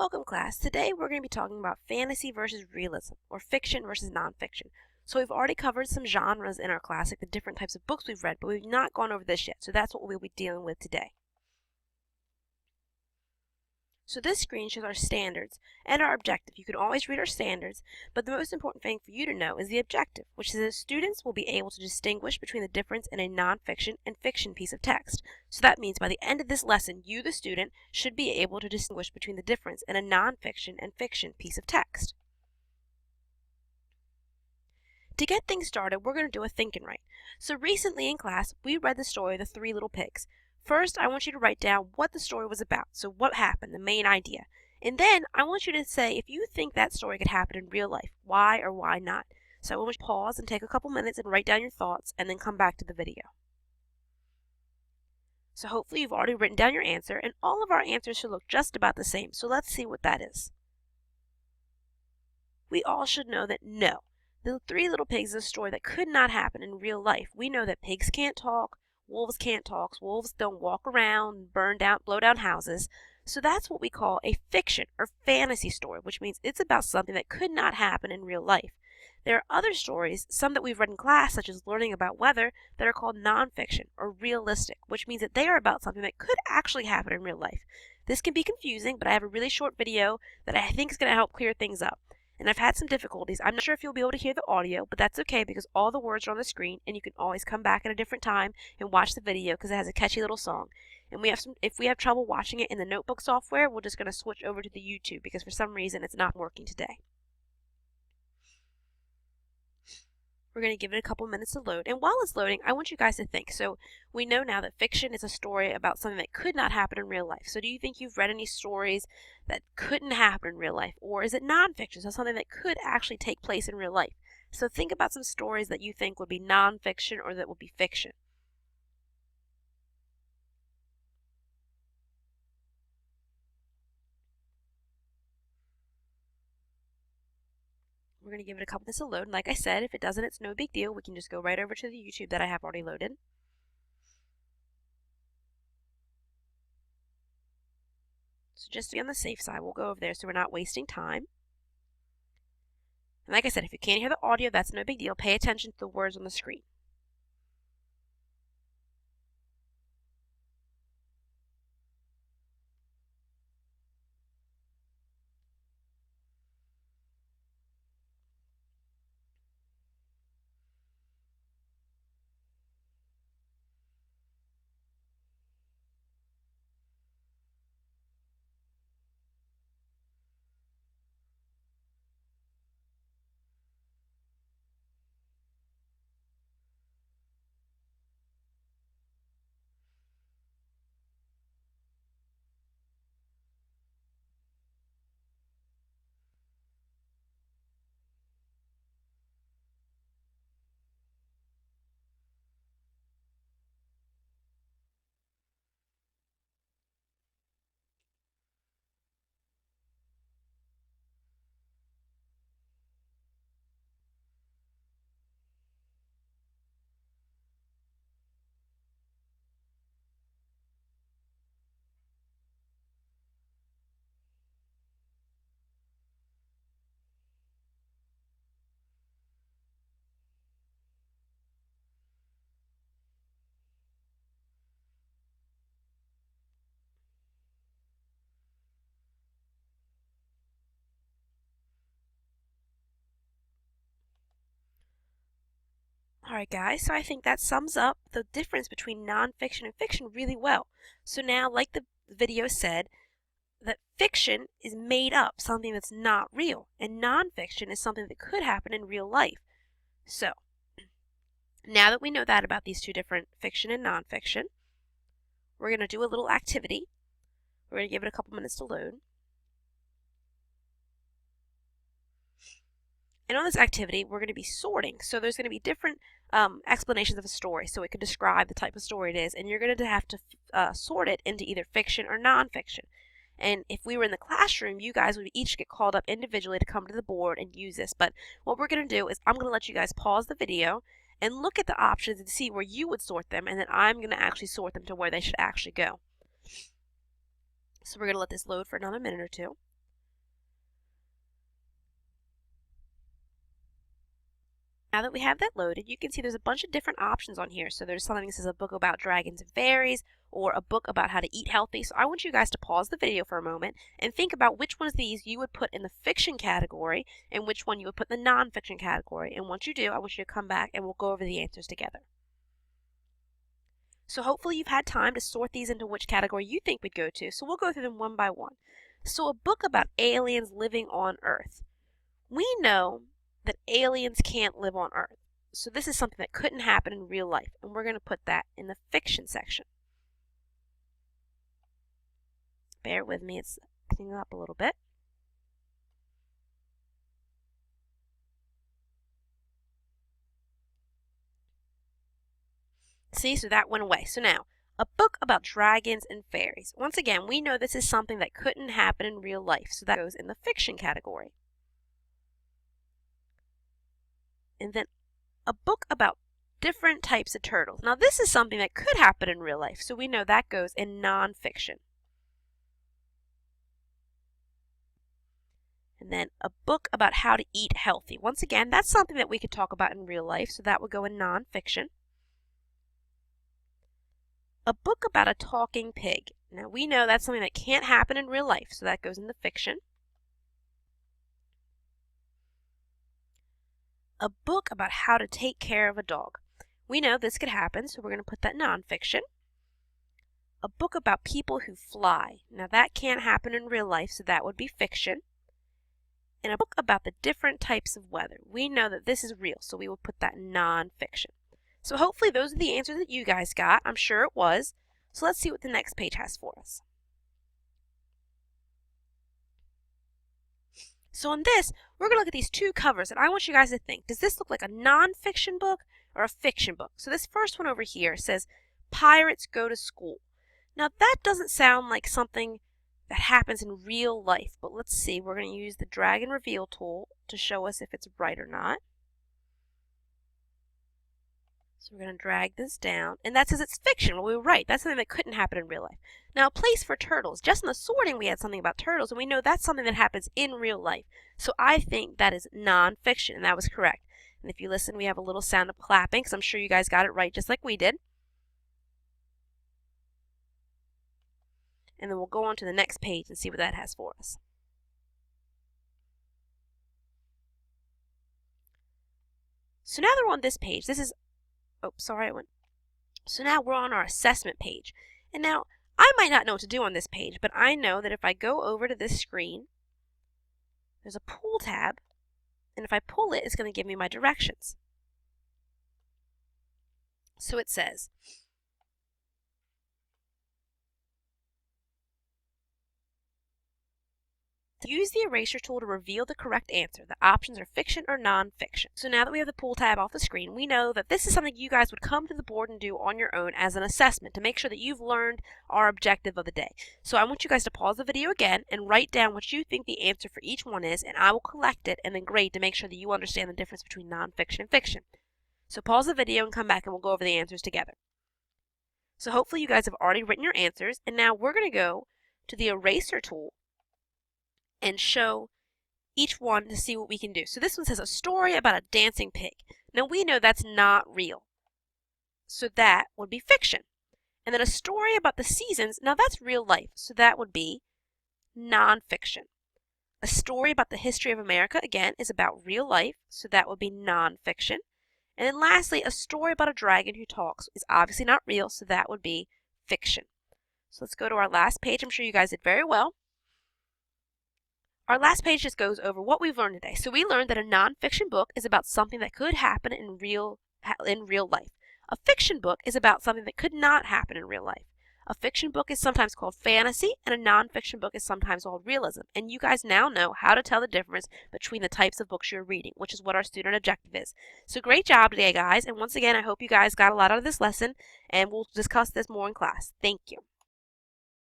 Welcome class. Today we're going to be talking about fantasy versus realism, or fiction versus nonfiction. So we've already covered some genres in our class, like the different types of books we've read, but we've not gone over this yet, so that's what we'll be dealing with today. So this screen shows our standards and our objective. You can always read our standards, but the most important thing for you to know is the objective, which is that students will be able to distinguish between the difference in a nonfiction and fiction piece of text. So that means by the end of this lesson, you, the student, should be able to distinguish between the difference in a nonfiction and fiction piece of text. To get things started, we're going to do a think and write. So recently in class, we read the story The Three Little Pigs. First, I want you to write down what the story was about, so what happened, the main idea. And then I want you to say if you think that story could happen in real life, why or why not. So I want you to pause and take a couple minutes and write down your thoughts and then come back to the video. So hopefully you've already written down your answer, and all of our answers should look just about the same, so let's see what that is. We all should know that no, The Three Little Pigs is a story that could not happen in real life. We know that pigs can't talk, wolves can't talk, wolves don't walk around, blow down houses. So that's what we call a fiction or fantasy story, which means it's about something that could not happen in real life. There are other stories, some that we've read in class, such as learning about weather, that are called nonfiction or realistic, which means that they are about something that could actually happen in real life. This can be confusing, but I have a really short video that I think is going to help clear things up. And I've had some difficulties. I'm not sure if you'll be able to hear the audio, but that's okay because all the words are on the screen and you can always come back at a different time and watch the video because it has a catchy little song. And if we have trouble watching it in the notebook software, we're just going to switch over to the YouTube because for some reason it's not working today. We're going to give it a couple minutes to load. And while it's loading, I want you guys to think. So we know now that fiction is a story about something that could not happen in real life. So do you think you've read any stories that couldn't happen in real life? Or is it nonfiction, so something that could actually take place in real life? So think about some stories that you think would be nonfiction or that would be fiction. We're going to give it a couple minutes to load. And like I said, if it doesn't, it's no big deal. We can just go right over to the YouTube that I have already loaded. So just to be on the safe side, we'll go over there so we're not wasting time. And like I said, if you can't hear the audio, that's no big deal. Pay attention to the words on the screen. Alright guys, so I think that sums up the difference between nonfiction and fiction really well. So now, like the video said, that fiction is made up, something that's not real, and nonfiction is something that could happen in real life. So, now that we know that about these two different fiction and nonfiction, we're going to do a little activity. We're going to give it a couple minutes to load. And on this activity, we're going to be sorting. So there's going to be different explanations of a story. So it could describe the type of story it is. And you're going to have to sort it into either fiction or nonfiction. And if we were in the classroom, you guys would each get called up individually to come to the board and use this. But what we're going to do is I'm going to let you guys pause the video and look at the options and see where you would sort them. And then I'm going to actually sort them to where they should actually go. So we're going to let this load for another minute or two. Now that we have that loaded, you can see there's a bunch of different options on here. So there's something that says a book about dragons and fairies, or a book about how to eat healthy. So I want you guys to pause the video for a moment and think about which one of these you would put in the fiction category and which one you would put in the non-fiction category. And once you do, I want you to come back and we'll go over the answers together. So hopefully you've had time to sort these into which category you think we'd go to. So we'll go through them one by one. So a book about aliens living on Earth. We know that aliens can't live on Earth. So this is something that couldn't happen in real life, and we're going to put that in the fiction section. Bear with me, it's cleaning up a little bit. See, so that went away. So now, a book about dragons and fairies. Once again, we know this is something that couldn't happen in real life, so that goes in the fiction category. And then a book about different types of turtles. Now this is something that could happen in real life, so we know that goes in non-fiction. And then a book about how to eat healthy. Once again, that's something that we could talk about in real life, so that would go in non-fiction. A book about a talking pig. Now we know that's something that can't happen in real life, so that goes in the fiction. A book about how to take care of a dog. We know this could happen, so we're going to put that non-fiction. A book about people who fly. Now that can't happen in real life, so that would be fiction. And a book about the different types of weather. We know that this is real, so we will put that non-fiction. So hopefully those are the answers that you guys got. I'm sure it was. So let's see what the next page has for us. So on this, we're going to look at these two covers, and I want you guys to think, does this look like a non-fiction book or a fiction book? So this first one over here says, Pirates Go to School. Now that doesn't sound like something that happens in real life, but let's see. We're going to use the drag and reveal tool to show us if it's right or not. So we're going to drag this down, and that says it's fiction. Well, we were right. That's something that couldn't happen in real life. Now, a place for turtles. Just in the sorting, we had something about turtles, and we know that's something that happens in real life. So I think that is non-fiction, and that was correct. And if you listen, we have a little sound of clapping, because I'm sure you guys got it right just like we did. And then we'll go on to the next page and see what that has for us. So now that we're on this page, this is So now we're on our assessment page. And now, I might not know what to do on this page, but I know that if I go over to this screen, there's a pull tab, and if I pull it, it's going to give me my directions. So it says, use the eraser tool to reveal the correct answer. The options are fiction or non-fiction. So now that we have the pull tab off the screen, we know that this is something you guys would come to the board and do on your own as an assessment to make sure that you've learned our objective of the day. So I want you guys to pause the video again and write down what you think the answer for each one is, and I will collect it and then grade to make sure that you understand the difference between non-fiction and fiction. So pause the video and come back and we'll go over the answers together. So hopefully you guys have already written your answers, and now we're going to go to the eraser tool and show each one to see what we can do. So this one says a story about a dancing pig. Now we know that's not real, so that would be fiction. And then a story about the seasons, now that's real life, so that would be non-fiction. A story about the history of America, again, is about real life, so that would be non-fiction. And then lastly, a story about a dragon who talks is obviously not real, so that would be fiction. So let's go to our last page. I'm sure you guys did very well. Our last page just goes over what we've learned today. So we learned that a non-fiction book is about something that could happen in real life. A fiction book is about something that could not happen in real life. A fiction book is sometimes called fantasy, and a non-fiction book is sometimes called realism. And you guys now know how to tell the difference between the types of books you're reading, which is what our student objective is. So great job today, guys. And once again, I hope you guys got a lot out of this lesson, and we'll discuss this more in class. Thank you.